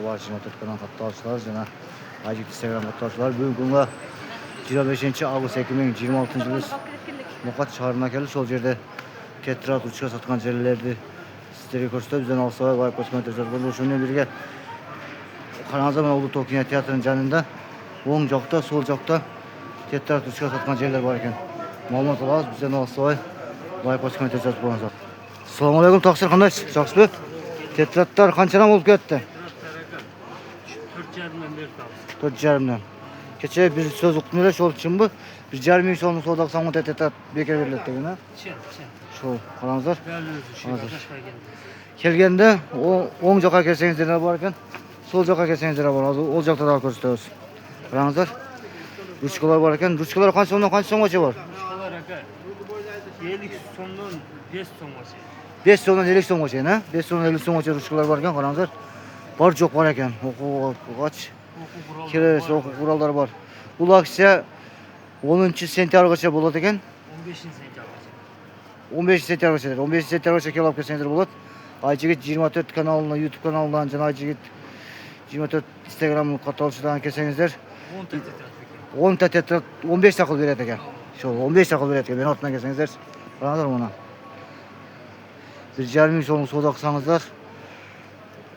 barcha matbuotdan qatnashchilar jana Ajik Instagram qatnashchilar bugun kunga 25-avgust 2026-yil No'qat shahrına kelib, şol yerda Tetrat uçka satgan yerlerdi sizlarga ko'rsatib, bizdan olsa va ko'rsatmalar bo'ldi. Shundan birga qarangizlar, mana Ulug' kino teatrining janida o'ng joqda, so'l joqda Tetrat uçka satgan yerlar bor ekan. Ma'lumot olasiz, bizdan olsa va ko'rsatmalar bo'ladi. Assalomu alaykum, taqsir qanday? Yaxshimi? Tetratlar qanchadan bo'lib ketdi? 4,5 berdi. 4,5dan. Kecha biz so'z uqdinglar, şol uchun bu 1,5 ming so'mni savdo qilsam, Tetrat bekor beriladi degan-a? Şol, qarangizlar. Kelganda o'ng joqqa kelsangizlar bor ekan, so'l joqqa kelsangizlar bor. Hozir o'l joqda da ko'rsatamiz. Qarangizlar. Ruchkalar bor ekan. Ruchkalar qancha so'mdan qancha so'mgacha bor? Ruchkalar aka 50 so'mdan 5 so'mgacha. 5 so'mdan 50 so'mgacha, ha? 5 so'mdan 50 so'mgacha ruchkalar bor ekan, qarangizlar. Bor jo'q bor ekan. O'quvchi kerak o'quv qurollari bor. Bu aksiya 10-sentyabrgacha bo'ladi ekan. 15-sentyabrgacha. 15-sentyabrgacha. 15-sentyabrgacha kelib kelsangiz bo'ladi. Ayjigit 24 kanalidan, YouTube kanalidan, jana Ayjigit 24 Instagram qatorasidan kelsangizlar 10 ta Tetrat 15 ta qilib beradi ekan. Shu 15 ta qilib beradi ekan. Men ortidan kelsangizlar, qaranglar mana. 1,5 ming so'm savdo qilsangizlar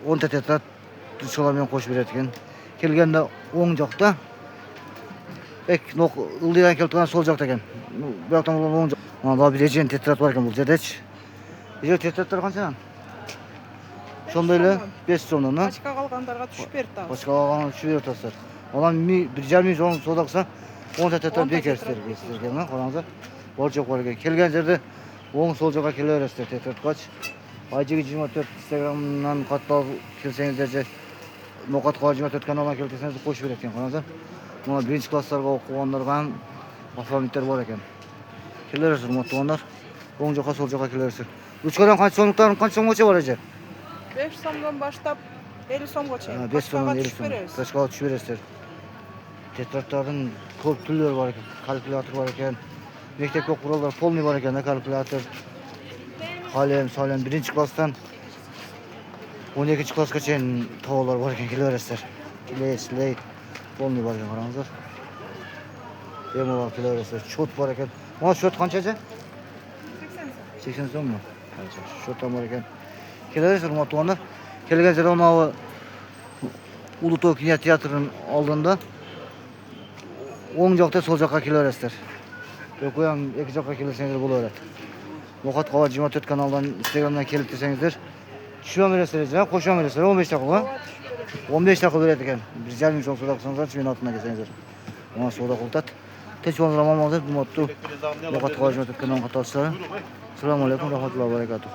10 ta Tetrat ruchkalarni qo'shib beradi ekan. Kelganda o'ng joqda ildidan kelib turgan so'l joqda ekan. Bu yoqdan o'ng joq. Mana bir legend Tetrat bor ekan bu yerda-chi. Tetratlar qanchadan? Shondaylar 5 so'mdan, ha? Boshqa qolganlarga tushib berdi. Boshqa qolgan tushib berdi. Onam 1,5 ming so'm savdo qilsa 10 ta Tetrat bekor sizlarga, ha? Qarangizlar. Bor joq bor ekan. Kelgan yerda o'ng so'l joqqa kelaverasizlar Tetrat qoch. Ayjigit 24 Instagramdan qatnab kelsangizlar, No'qat 24 kanaldan kelsangiz qo'shib beradi ekan, qarangizlar. Mana birinchi klasslarga o'qiganlarga ham avtomobillar bor ekan. Kelaverasiz, hurmatli o'ng joqqa, so'l joqqa kelaverasiz. Ruchkadan qancha so'mlikdan qancha so'mgacha bor ekan? 5 so'mdan boshlab 50 so'mgacha. 5 so'mdan 50 so'm. Boshqa tushib berasizlar. Tetratlarning ko'p turlari bor ekan. Kalkulyator bor ekan. Maktabga qurollar polniy bor ekan, kalkulyator. Qalem, birinchi klassdan 12-klassgacha to'g'rilar bor ekan, kelaverasizlar. Kelay, polniy bor ekan, qarangizlar. Bemalol kelaverasizlar. Shot bor ekan. Mana shot qanchacha? 80 so'mmi? Shotdan bor ekan. Kelaverasizlar, hurmatli. Kelgan joyda mana Ulug' kino teatrining oldida o'ng joqda, so'l joqqa kelaverasizlar. Yo'q, ham ikki joqqa kelsangiz bo'laveradi. No'qat 24 kanaldan, Instagramdan kelib desangizlar, tushib berasizlar, qo'shib berasizlar, 15 ta qilib, 15 ta qilib beradi ekan. 1,5 ming so'm savdo qilsangizlar, men ortidan kelsangizlar. Mana savdo qilib Tinchliklar mamamizlar, No'qat 24 kanaldan qatorchilar. Assalomu alaykum, rahmatullohi va barakatuh.